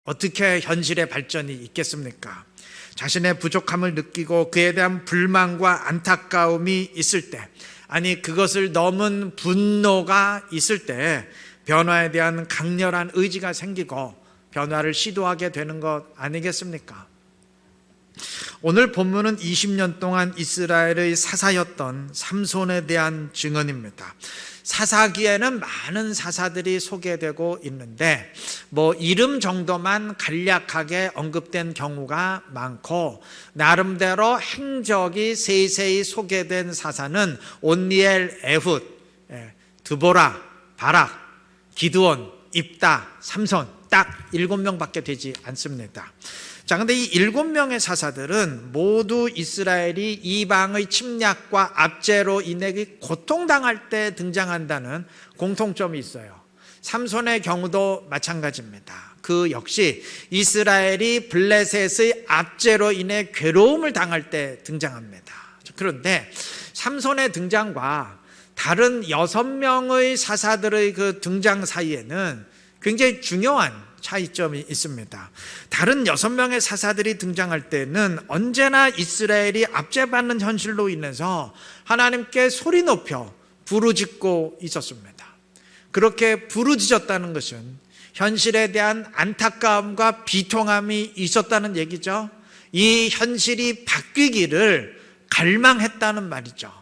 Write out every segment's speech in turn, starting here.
어떻게 현실의 발전이 있겠습니까? 자신의 부족함을 느끼고 그에 대한 불만과 안타까움이 있을 때, 아니 그것을 넘은 분노가 있을 때 변화에 대한 강렬한 의지가 생기고 변화를 시도하게 되는 것 아니겠습니까? 오늘 본문은 20년 동안 이스라엘의 사사였던 삼손에 대한 증언입니다. 사사기에는 많은 사사들이 소개되고 있는데 이름 정도만 간략하게 언급된 경우가 많고, 나름대로 행적이 세세히 소개된 사사는 온니엘, 에훗, 드보라, 바락, 기드온, 입다, 삼손, 딱 7명밖에 되지 않습니다. 자, 근데 이 7명의 사사들은 모두 이스라엘이 이방의 침략과 압제로 인해 고통당할 때 등장한다는 공통점이 있어요. 삼손의 경우도 마찬가지입니다. 그 역시 이스라엘이 블레셋의 압제로 인해 괴로움을 당할 때 등장합니다. 그런데 삼손의 등장과 다른 6명의 사사들의 그 등장 사이에는 굉장히 중요한 차이점이 있습니다. 다른 6명의 사사들이 등장할 때는 언제나 이스라엘이 압제받는 현실로 인해서 하나님께 소리 높여 부르짖고 있었습니다. 그렇게 부르짖었다는 것은 현실에 대한 안타까움과 비통함이 있었다는 얘기죠. 이 현실이 바뀌기를 갈망했다는 말이죠.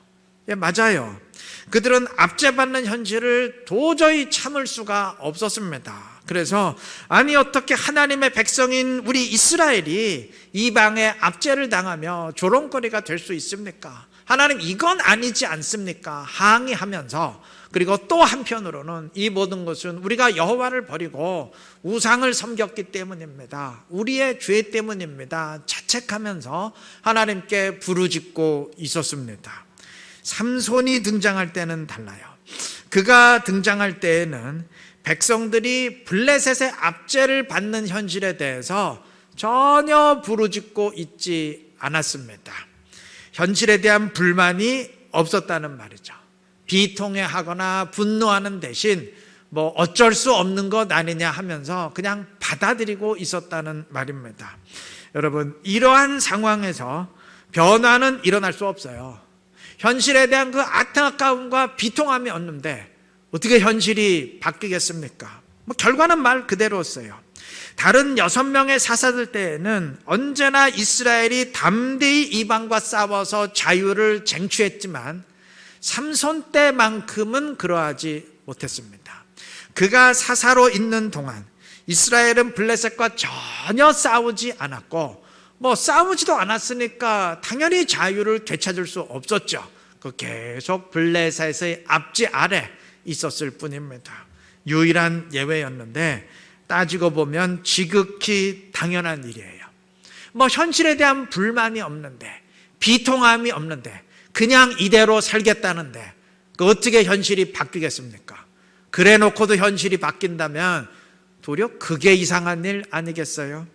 예, 맞아요. 그들은 압제받는 현실을 도저히 참을 수가 없었습니다. 그래서 아니 어떻게 하나님의 백성인 우리 이스라엘이 이방의 압제를 당하며 조롱거리가 될 수 있습니까? 하나님 이건 아니지 않습니까? 항의하면서, 그리고 또 한편으로는 이 모든 것은 우리가 여호와를 버리고 우상을 섬겼기 때문입니다. 우리의 죄 때문입니다. 자책하면서 하나님께 부르짖고 있었습니다. 삼손이 등장할 때는 달라요. 그가 등장할 때에는 백성들이 블레셋의 압제를 받는 현실에 대해서 전혀 부르짖고 있지 않았습니다. 현실에 대한 불만이 없었다는 말이죠. 비통해하거나 분노하는 대신 어쩔 수 없는 것 아니냐 하면서 그냥 받아들이고 있었다는 말입니다. 여러분, 이러한 상황에서 변화는 일어날 수 없어요. 현실에 대한 그 안타까움과 비통함이 없는데 어떻게 현실이 바뀌겠습니까? 결과는 말 그대로였어요. 다른 6명의 사사들 때에는 언제나 이스라엘이 담대히 이방과 싸워서 자유를 쟁취했지만 삼손 때만큼은 그러하지 못했습니다. 그가 사사로 있는 동안 이스라엘은 블레셋과 전혀 싸우지 않았고 싸우지도 않았으니까 당연히 자유를 되찾을 수 없었죠. 계속 블레셋의 압제 아래 있었을 뿐입니다. 유일한 예외였는데 따지고 보면 지극히 당연한 일이에요. 현실에 대한 불만이 없는데, 비통함이 없는데 그냥 이대로 살겠다는데 어떻게 현실이 바뀌겠습니까? 그래 놓고도 현실이 바뀐다면 도리어 그게 이상한 일 아니겠어요?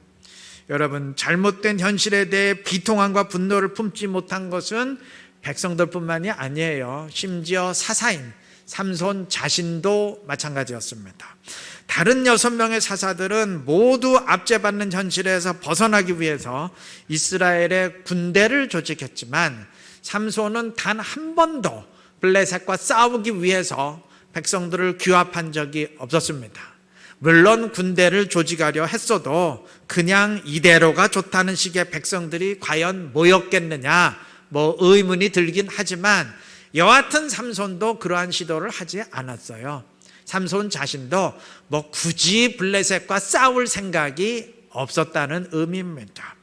여러분, 잘못된 현실에 대해 비통함과 분노를 품지 못한 것은 백성들뿐만이 아니에요. 심지어 사사인 삼손 자신도 마찬가지였습니다. 다른 6명의 사사들은 모두 압제받는 현실에서 벗어나기 위해서 이스라엘의 군대를 조직했지만 삼손은 단 한 번도 블레셋과 싸우기 위해서 백성들을 규합한 적이 없었습니다. 물론 군대를 조직하려 했어도 그냥 이대로가 좋다는 식의 백성들이 과연 모였겠느냐 의문이 들긴 하지만 여하튼 삼손도 그러한 시도를 하지 않았어요. 삼손 자신도 굳이 블레셋과 싸울 생각이 없었다는 의미입니다.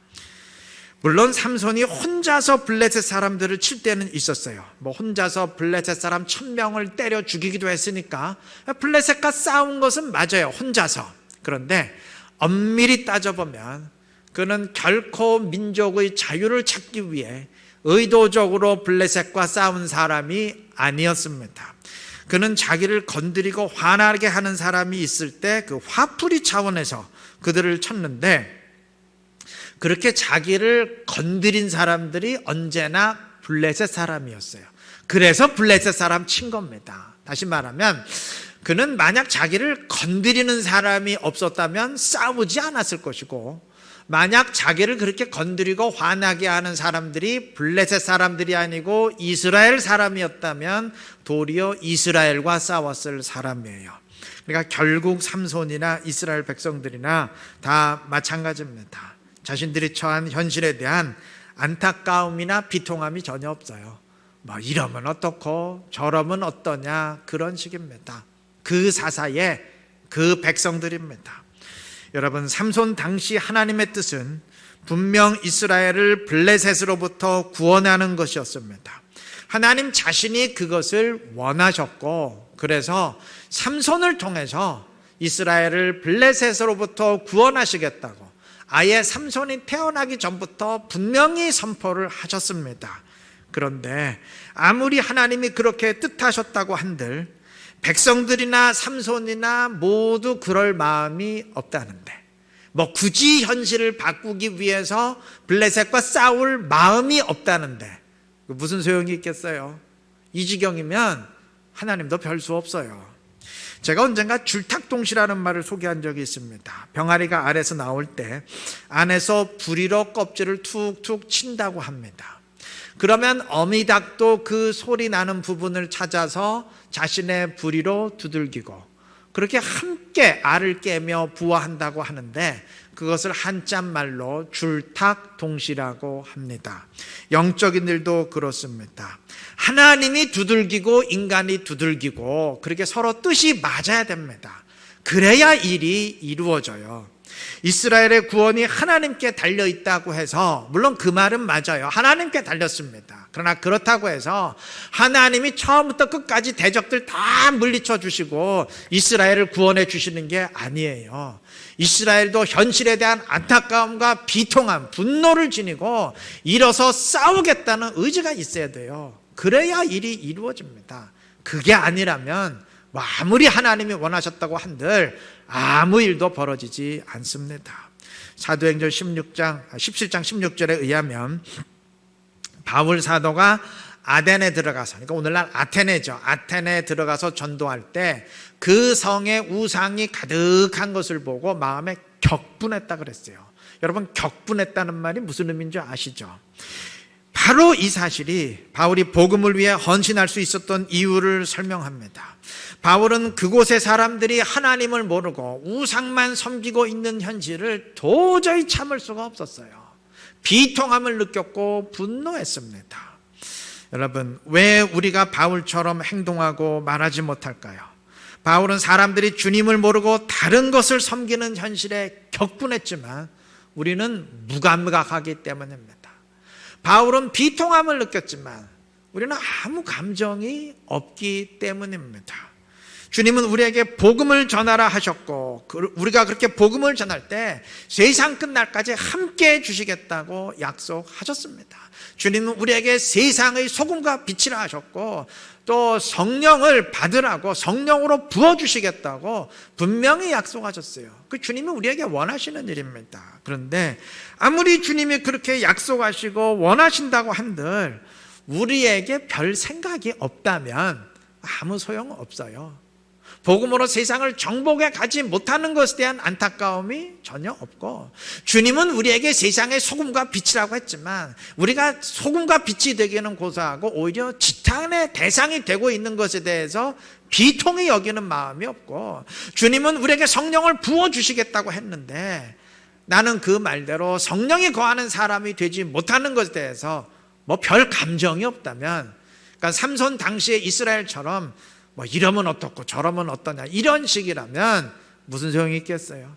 물론 삼손이 혼자서 블레셋 사람들을 칠 때는 있었어요. 혼자서 블레셋 사람 1000명을 때려 죽이기도 했으니까 블레셋과 싸운 것은 맞아요, 혼자서. 그런데 엄밀히 따져보면 그는 결코 민족의 자유를 찾기 위해 의도적으로 블레셋과 싸운 사람이 아니었습니다. 그는 자기를 건드리고 화나게 하는 사람이 있을 때 그 화풀이 차원에서 그들을 쳤는데, 그렇게 자기를 건드린 사람들이 언제나 블레셋 사람이었어요. 그래서 블레셋 사람 친 겁니다. 다시 말하면 그는 만약 자기를 건드리는 사람이 없었다면 싸우지 않았을 것이고, 만약 자기를 그렇게 건드리고 화나게 하는 사람들이 블레셋 사람들이 아니고 이스라엘 사람이었다면 도리어 이스라엘과 싸웠을 사람이에요. 그러니까 결국 삼손이나 이스라엘 백성들이나 다 마찬가지입니다. 자신들이 처한 현실에 대한 안타까움이나 비통함이 전혀 없어요. 뭐 이러면 어떻고 저러면 어떠냐, 그런 식입니다. 그 사사의 그 백성들입니다. 여러분, 삼손 당시 하나님의 뜻은 분명 이스라엘을 블레셋으로부터 구원하는 것이었습니다. 하나님 자신이 그것을 원하셨고, 그래서 삼손을 통해서 이스라엘을 블레셋으로부터 구원하시겠다고 아예 삼손이 태어나기 전부터 분명히 선포를 하셨습니다. 그런데 아무리 하나님이 그렇게 뜻하셨다고 한들 백성들이나 삼손이나 모두 그럴 마음이 없다는데, 뭐 굳이 현실을 바꾸기 위해서 블레셋과 싸울 마음이 없다는데 무슨 소용이 있겠어요? 이 지경이면 하나님도 별 수 없어요. 제가 언젠가 줄탁동시라는 말을 소개한 적이 있습니다. 병아리가 알에서 나올 때 안에서 부리로 껍질을 툭툭 친다고 합니다. 그러면 어미닭도 그 소리 나는 부분을 찾아서 자신의 부리로 두들기고 그렇게 함께 알을 깨며 부화한다고 하는데, 그것을 한자 말로 줄탁동시라고 합니다. 영적인 일도 그렇습니다. 하나님이 두들기고 인간이 두들기고 그렇게 서로 뜻이 맞아야 됩니다. 그래야 일이 이루어져요. 이스라엘의 구원이 하나님께 달려있다고 해서, 물론 그 말은 맞아요. 하나님께 달렸습니다. 그러나 그렇다고 해서 하나님이 처음부터 끝까지 대적들 다 물리쳐 주시고 이스라엘을 구원해 주시는 게 아니에요. 이스라엘도 현실에 대한 안타까움과 비통함, 분노를 지니고 일어서 싸우겠다는 의지가 있어야 돼요. 그래야 일이 이루어집니다. 그게 아니라면 아무리 하나님이 원하셨다고 한들 아무 일도 벌어지지 않습니다. 사도행전 17장 16절에 의하면 바울 사도가 아덴에 들어가서, 그러니까 오늘날 아테네죠. 아테네에 들어가서 전도할 때 그 성에 우상이 가득한 것을 보고 마음에 격분했다 그랬어요. 여러분, 격분했다는 말이 무슨 의미인지 아시죠? 바로 이 사실이 바울이 복음을 위해 헌신할 수 있었던 이유를 설명합니다. 바울은 그곳의 사람들이 하나님을 모르고 우상만 섬기고 있는 현실을 도저히 참을 수가 없었어요. 비통함을 느꼈고 분노했습니다. 여러분, 왜 우리가 바울처럼 행동하고 말하지 못할까요? 바울은 사람들이 주님을 모르고 다른 것을 섬기는 현실에 격분했지만 우리는 무감각하기 때문입니다. 바울은 비통함을 느꼈지만 우리는 아무 감정이 없기 때문입니다. 주님은 우리에게 복음을 전하라 하셨고, 우리가 그렇게 복음을 전할 때 세상 끝날까지 함께 해주시겠다고 약속하셨습니다. 주님은 우리에게 세상의 소금과 빛이라 하셨고, 또 성령을 받으라고 성령으로 부어주시겠다고 분명히 약속하셨어요. 그 주님이 우리에게 원하시는 일입니다. 그런데 아무리 주님이 그렇게 약속하시고 원하신다고 한들 우리에게 별 생각이 없다면 아무 소용 없어요. 복음으로 세상을 정복해 가지 못하는 것에 대한 안타까움이 전혀 없고, 주님은 우리에게 세상의 소금과 빛이라고 했지만 우리가 소금과 빛이 되기는 고사하고 오히려 지탄의 대상이 되고 있는 것에 대해서 비통히 여기는 마음이 없고, 주님은 우리에게 성령을 부어주시겠다고 했는데 나는 그 말대로 성령이 거하는 사람이 되지 못하는 것에 대해서 뭐 별 감정이 없다면, 그러니까 삼손 당시의 이스라엘처럼 뭐 이러면 어떻고 저러면 어떠냐 이런 식이라면 무슨 소용이 있겠어요?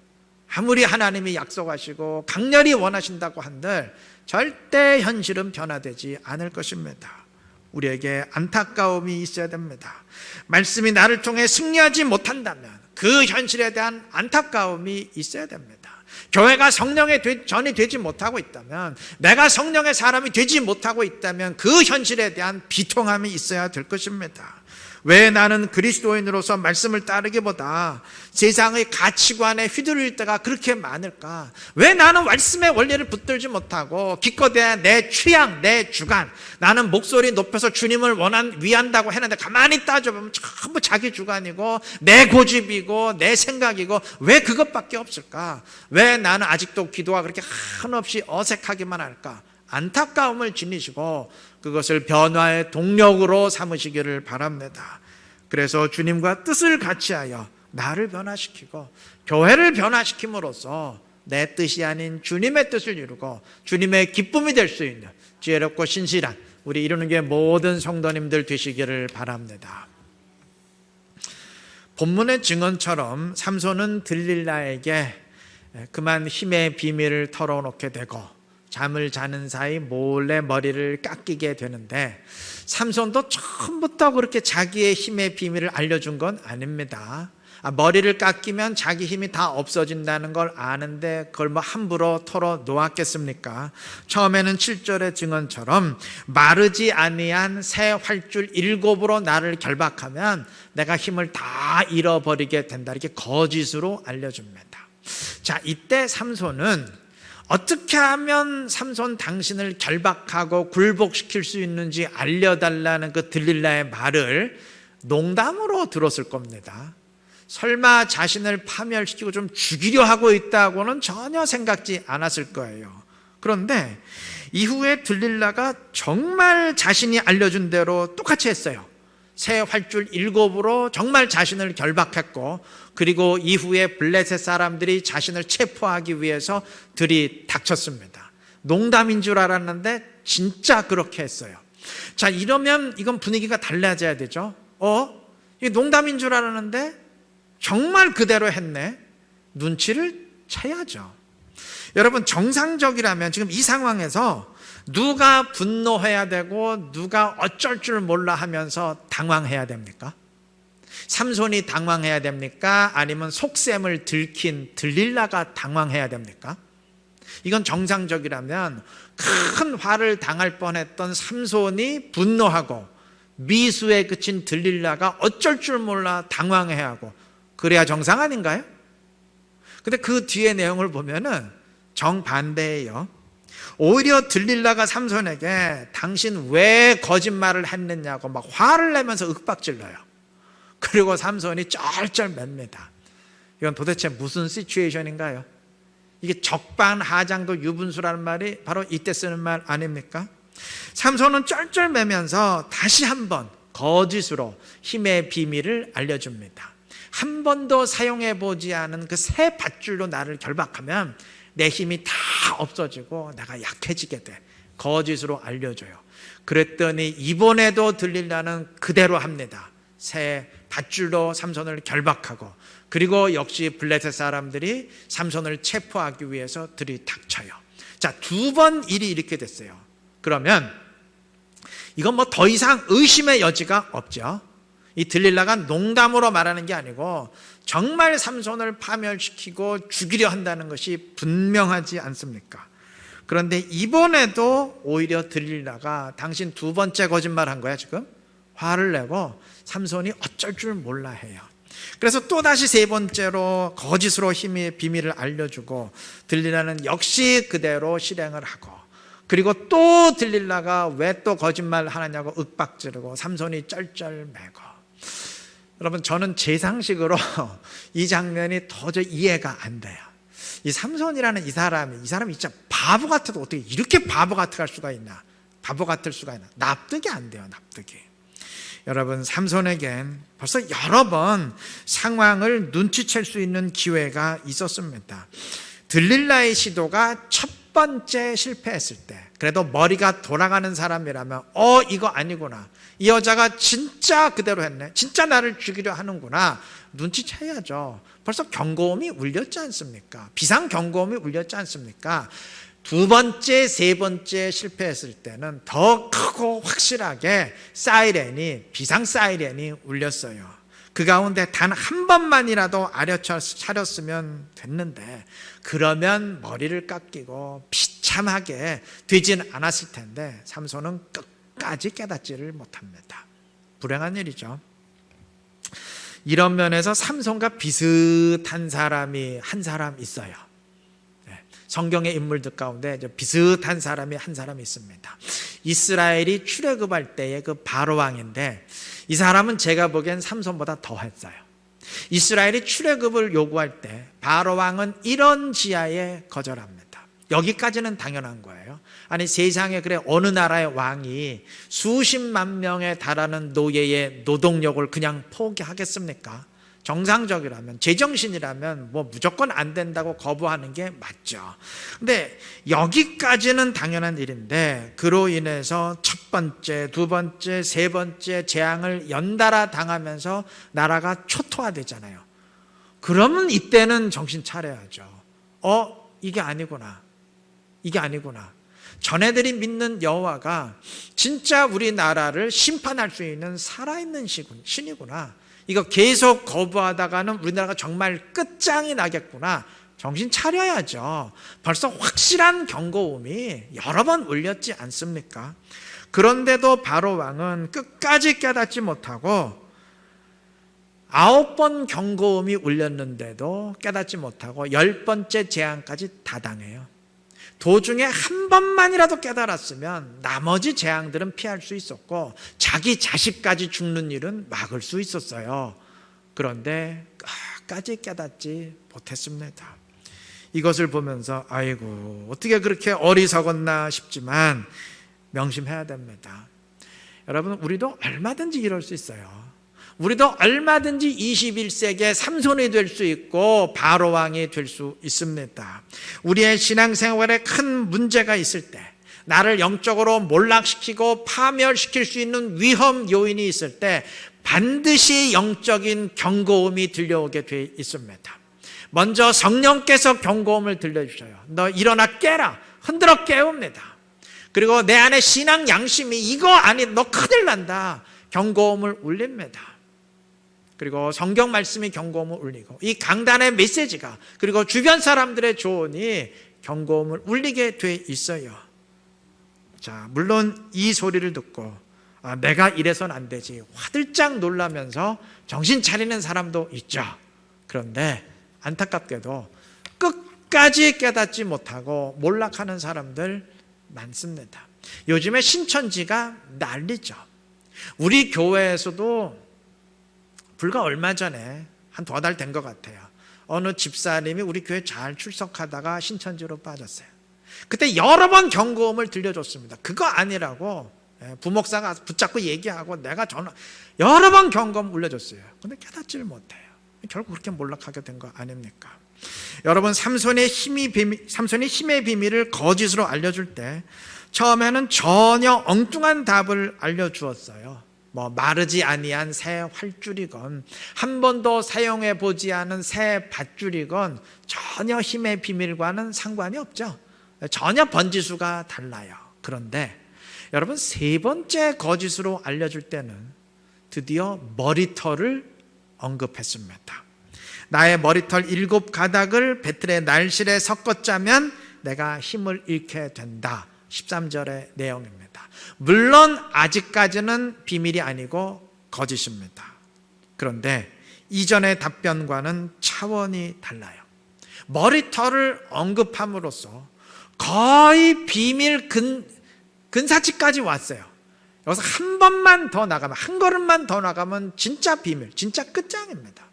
아무리 하나님이 약속하시고 강렬히 원하신다고 한들 절대 현실은 변화되지 않을 것입니다. 우리에게 안타까움이 있어야 됩니다. 말씀이 나를 통해 승리하지 못한다면 그 현실에 대한 안타까움이 있어야 됩니다. 교회가 성령의 전이 되지 못하고 있다면, 내가 성령의 사람이 되지 못하고 있다면 그 현실에 대한 비통함이 있어야 될 것입니다. 왜 나는 그리스도인으로서 말씀을 따르기보다 세상의 가치관에 휘둘릴 때가 그렇게 많을까? 왜 나는 말씀의 원리를 붙들지 못하고 기껏해야 내 취향, 내 주관, 나는 목소리 높여서 주님을 위한다고 했는데 가만히 따져보면 전부 자기 주관이고 내 고집이고 내 생각이고 왜 그것밖에 없을까? 왜 나는 아직도 기도가 그렇게 한없이 어색하기만 할까? 안타까움을 지니시고 그것을 변화의 동력으로 삼으시기를 바랍니다. 그래서 주님과 뜻을 같이하여 나를 변화시키고 교회를 변화시킴으로써 내 뜻이 아닌 주님의 뜻을 이루고 주님의 기쁨이 될 수 있는 지혜롭고 신실한 우리 이루는 게 모든 성도님들 되시기를 바랍니다. 본문의 증언처럼 삼손은 들릴라에게 그만 힘의 비밀을 털어놓게 되고 잠을 자는 사이 몰래 머리를 깎이게 되는데 삼손도 처음부터 그렇게 자기의 힘의 비밀을 알려준 건 아닙니다. 머리를 깎이면 자기 힘이 다 없어진다는 걸 아는데 그걸 뭐 함부로 털어놓았겠습니까? 처음에는 7절의 증언처럼 마르지 아니한 새 활줄 7으로 나를 결박하면 내가 힘을 다 잃어버리게 된다, 이렇게 거짓으로 알려줍니다. 자, 이때 삼손은 어떻게 하면 삼손 당신을 결박하고 굴복시킬 수 있는지 알려달라는 그 들릴라의 말을 농담으로 들었을 겁니다. 설마 자신을 파멸시키고 좀 죽이려 하고 있다고는 전혀 생각지 않았을 거예요. 그런데 이후에 들릴라가 정말 자신이 알려준 대로 똑같이 했어요. 새 활줄 7으로 정말 자신을 결박했고, 그리고 이후에 블레셋 사람들이 자신을 체포하기 위해서 들이닥쳤습니다. 농담인 줄 알았는데 진짜 그렇게 했어요. 자, 이러면 이건 분위기가 달라져야 되죠. 이게 농담인 줄 알았는데 정말 그대로 했네. 눈치를 채야죠. 여러분, 정상적이라면 지금 이 상황에서 누가 분노해야 되고 누가 어쩔 줄 몰라 하면서 당황해야 됩니까? 삼손이 당황해야 됩니까? 아니면 속셈을 들킨 들릴라가 당황해야 됩니까? 이건 정상적이라면 큰 화를 당할 뻔했던 삼손이 분노하고 미수에 그친 들릴라가 어쩔 줄 몰라 당황해야 하고, 그래야 정상 아닌가요? 근데 그 뒤의 내용을 보면은 정반대예요. 오히려 들릴라가 삼손에게 당신 왜 거짓말을 했느냐고 막 화를 내면서 윽박질러요. 그리고 삼손이 쩔쩔 맵니다. 이건 도대체 무슨 시츄에이션인가요? 이게 적반하장도 유분수라는 말이 바로 이때 쓰는 말 아닙니까? 삼손은 쩔쩔 매면서 다시 한번 거짓으로 힘의 비밀을 알려줍니다. 한 번도 사용해보지 않은 그 새 밧줄로 나를 결박하면 내 힘이 다 없어지고 내가 약해지게 돼. 거짓으로 알려줘요. 그랬더니 이번에도 들릴라는 그대로 합니다. 새 밧줄로 삼손을 결박하고, 그리고 역시 블레셋 사람들이 삼손을 체포하기 위해서 들이닥쳐요. 자, 2번 일이 이렇게 됐어요. 그러면 이건 뭐 더 이상 의심의 여지가 없죠. 이 들릴라가 농담으로 말하는 게 아니고 정말 삼손을 파멸시키고 죽이려 한다는 것이 분명하지 않습니까? 그런데 이번에도 오히려 들릴라가 당신 2번째 거짓말 한 거야 지금? 화를 내고 삼손이 어쩔 줄 몰라 해요. 그래서 또다시 3번째로 거짓으로 힘의 비밀을 알려주고 들릴라는 역시 그대로 실행을 하고, 그리고 또 들릴라가 왜 또 거짓말 하느냐고 윽박지르고 삼손이 쩔쩔매고. 여러분, 저는 제 상식으로 이 장면이 도저히 이해가 안 돼요. 이 삼손이라는 이 사람이 진짜 바보 같아도 어떻게 이렇게 바보 같을 수가 있나? 바보 같을 수가 있나? 납득이 안 돼요, 납득이. 여러분, 삼손에겐 벌써 여러 번 상황을 눈치챌 수 있는 기회가 있었습니다. 들릴라의 시도가 첫 번째 실패했을 때, 그래도 머리가 돌아가는 사람이라면 이거 아니구나, 이 여자가 진짜 그대로 했네, 진짜 나를 죽이려 하는구나, 눈치채야죠. 벌써 경고음이 울렸지 않습니까? 비상 경고음이 울렸지 않습니까? 2번째, 3번째 실패했을 때는 더 크고 확실하게 비상 사이렌이 울렸어요. 그 가운데 단 한 번만이라도 차렸으면 됐는데, 그러면 머리를 깎이고 비참하게 되진 않았을 텐데 삼손은 끝까지 깨닫지를 못합니다. 불행한 일이죠. 이런 면에서 삼손과 비슷한 사람이 한 사람 있어요. 성경의 인물들 가운데 비슷한 사람이 한 사람 있습니다. 이스라엘이 출애굽할 때의 그 바로 왕인데, 이 사람은 제가 보기엔 삼손보다 더 했어요. 이스라엘이 출애굽을 요구할 때 바로 왕은 이런 지하에 거절합니다. 여기까지는 당연한 거예요. 아니, 세상에 그래 어느 나라의 왕이 수십만 명에 달하는 노예의 노동력을 그냥 포기하겠습니까? 정상적이라면, 제정신이라면 뭐 무조건 안 된다고 거부하는 게 맞죠. 근데 여기까지는 당연한 일인데, 그로 인해서 첫 번째, 두 번째, 세 번째 재앙을 연달아 당하면서 나라가 초토화되잖아요. 그러면 이때는 정신 차려야죠. 이게 아니구나. 이게 아니구나. 전애들이 믿는 여호와가 진짜 우리나라를 심판할 수 있는 살아있는 신이구나. 이거 계속 거부하다가는 우리나라가 정말 끝장이 나겠구나. 정신 차려야죠. 벌써 확실한 경고음이 여러 번 울렸지 않습니까? 그런데도 바로 왕은 끝까지 깨닫지 못하고 9번 경고음이 울렸는데도 깨닫지 못하고 10번째 재앙까지 다 당해요. 도중에 한 번만이라도 깨달았으면 나머지 재앙들은 피할 수 있었고 자기 자식까지 죽는 일은 막을 수 있었어요. 그런데 끝까지 깨닫지 못했습니다. 이것을 보면서 아이고, 어떻게 그렇게 어리석었나 싶지만 명심해야 됩니다. 여러분, 우리도 얼마든지 이럴 수 있어요. 우리도 얼마든지 21세기에 삼손이 될 수 있고 바로 왕이 될 수 있습니다. 우리의 신앙생활에 큰 문제가 있을 때, 나를 영적으로 몰락시키고 파멸시킬 수 있는 위험 요인이 있을 때 반드시 영적인 경고음이 들려오게 돼 있습니다. 먼저 성령께서 경고음을 들려주셔요. 너 일어나 깨라. 흔들어 깨웁니다. 그리고 내 안에 신앙 양심이 이거 아니, 너 큰일 난다. 경고음을 울립니다. 그리고 성경 말씀이 경고음을 울리고 이 강단의 메시지가, 그리고 주변 사람들의 조언이 경고음을 울리게 돼 있어요. 자, 물론 이 소리를 듣고 내가 이래선 안 되지, 화들짝 놀라면서 정신 차리는 사람도 있죠. 그런데 안타깝게도 끝까지 깨닫지 못하고 몰락하는 사람들 많습니다. 요즘에 신천지가 난리죠. 우리 교회에서도 불과 얼마 전에 한 2달 된 것 같아요. 어느 집사님이 우리 교회 잘 출석하다가 신천지로 빠졌어요. 그때 여러 번 경고음을 들려줬습니다. 그거 아니라고 부목사가 붙잡고 얘기하고 내가 여러 번 경고음 울려줬어요. 근데 깨닫지를 못해요. 결국 그렇게 몰락하게 된 거 아닙니까? 여러분, 삼손의 힘의 비밀을 거짓으로 알려줄 때 처음에는 전혀 엉뚱한 답을 알려주었어요. 마르지 아니한 새 활줄이건 한 번도 사용해 보지 않은 새 밧줄이건 전혀 힘의 비밀과는 상관이 없죠. 전혀 번지수가 달라요. 그런데 여러분, 세 번째 거짓으로 알려줄 때는 드디어 머리털을 언급했습니다. 나의 머리털 7가닥을 배틀의 날실에 섞어 짜면 내가 힘을 잃게 된다. 13절의 내용입니다. 물론 아직까지는 비밀이 아니고 거짓입니다. 그런데 이전의 답변과는 차원이 달라요. 머리털을 언급함으로써 거의 비밀 근사치까지 왔어요. 여기서 한 번만 더 나가면, 한 걸음만 더 나가면 진짜 비밀, 진짜 끝장입니다.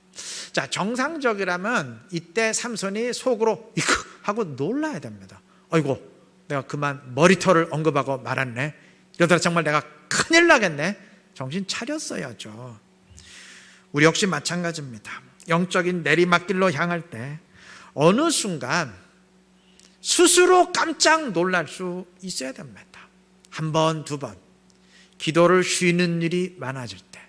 자, 정상적이라면 이때 삼손이 속으로 이크 하고 놀라야 됩니다. 아이고, 내가 그만 머리털을 언급하고 말았네. 이러다가 정말 내가 큰일 나겠네. 정신 차렸어야죠. 우리 역시 마찬가지입니다. 영적인 내리막길로 향할 때 어느 순간 스스로 깜짝 놀랄 수 있어야 됩니다. 한 번, 두 번 기도를 쉬는 일이 많아질 때,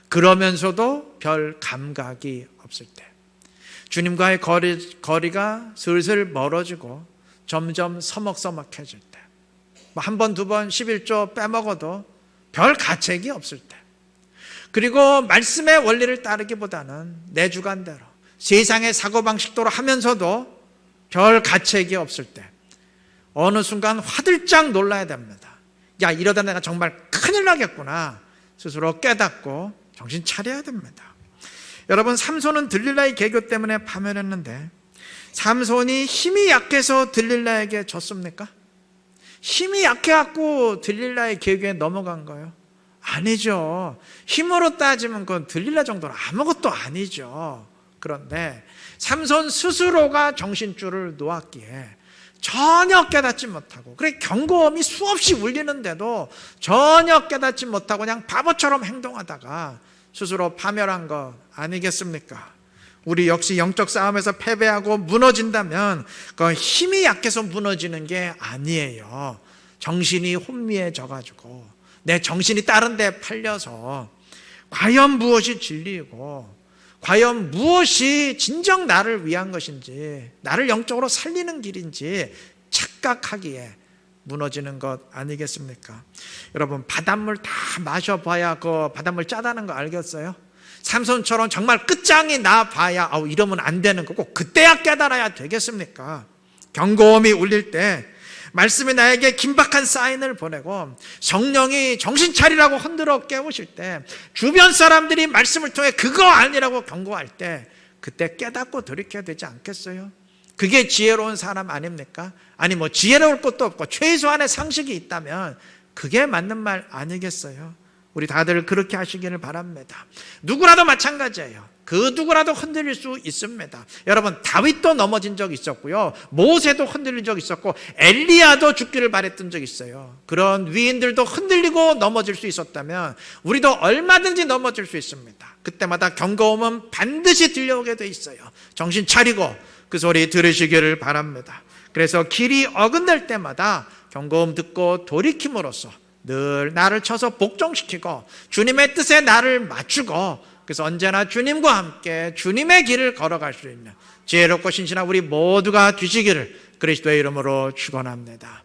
그러면서도 별 감각이 없을 때, 주님과의 거리가 슬슬 멀어지고 점점 서먹서먹해질 때, 한 번, 두 번 11조 빼먹어도 별 가책이 없을 때, 그리고 말씀의 원리를 따르기보다는 내 주관대로 세상의 사고방식대로 하면서도 별 가책이 없을 때, 어느 순간 화들짝 놀라야 됩니다. 야, 이러다 내가 정말 큰일 나겠구나. 스스로 깨닫고 정신 차려야 됩니다. 여러분, 삼손은 들릴라의 계교 때문에 파멸했는데 삼손이 힘이 약해서 들릴라에게 졌습니까? 힘이 약해갖고 들릴라의 계교에 넘어간 거예요? 아니죠. 힘으로 따지면 그건 들릴라 정도는 아무것도 아니죠. 그런데 삼손 스스로가 정신줄을 놓았기에 전혀 깨닫지 못하고, 그래 경고음이 수없이 울리는데도 전혀 깨닫지 못하고 그냥 바보처럼 행동하다가 스스로 파멸한 것 아니겠습니까? 우리 역시 영적 싸움에서 패배하고 무너진다면 그건 힘이 약해서 무너지는 게 아니에요. 정신이 혼미해져가지고 내 정신이 다른 데 팔려서 과연 무엇이 진리이고 과연 무엇이 진정 나를 위한 것인지, 나를 영적으로 살리는 길인지 착각하기에 무너지는 것 아니겠습니까? 여러분, 바닷물 다 마셔봐야 그 바닷물 짜다는 거 알겠어요? 삼손처럼 정말 끝장이 나봐야 이러면 안 되는 거고 그때야 깨달아야 되겠습니까? 경고음이 울릴 때 말씀이 나에게 긴박한 사인을 보내고 성령이 정신 차리라고 흔들어 깨우실 때, 주변 사람들이 말씀을 통해 그거 아니라고 경고할 때 그때 깨닫고 돌이켜야 되지 않겠어요? 그게 지혜로운 사람 아닙니까? 아니 뭐 지혜로울 것도 없고 최소한의 상식이 있다면 그게 맞는 말 아니겠어요? 우리 다들 그렇게 하시기를 바랍니다. 누구라도 마찬가지예요. 그 누구라도 흔들릴 수 있습니다. 여러분, 다윗도 넘어진 적 있었고요, 모세도 흔들린 적 있었고, 엘리야도 죽기를 바랬던 적 있어요. 그런 위인들도 흔들리고 넘어질 수 있었다면 우리도 얼마든지 넘어질 수 있습니다. 그때마다 경고음은 반드시 들려오게 돼 있어요. 정신 차리고 그 소리 들으시기를 바랍니다. 그래서 길이 어긋날 때마다 경고음 듣고 돌이킴으로써 늘 나를 쳐서 복종시키고 주님의 뜻에 나를 맞추고, 그래서 언제나 주님과 함께 주님의 길을 걸어갈 수 있는 지혜롭고 신실한 우리 모두가 되시기를 그리스도의 이름으로 축원합니다.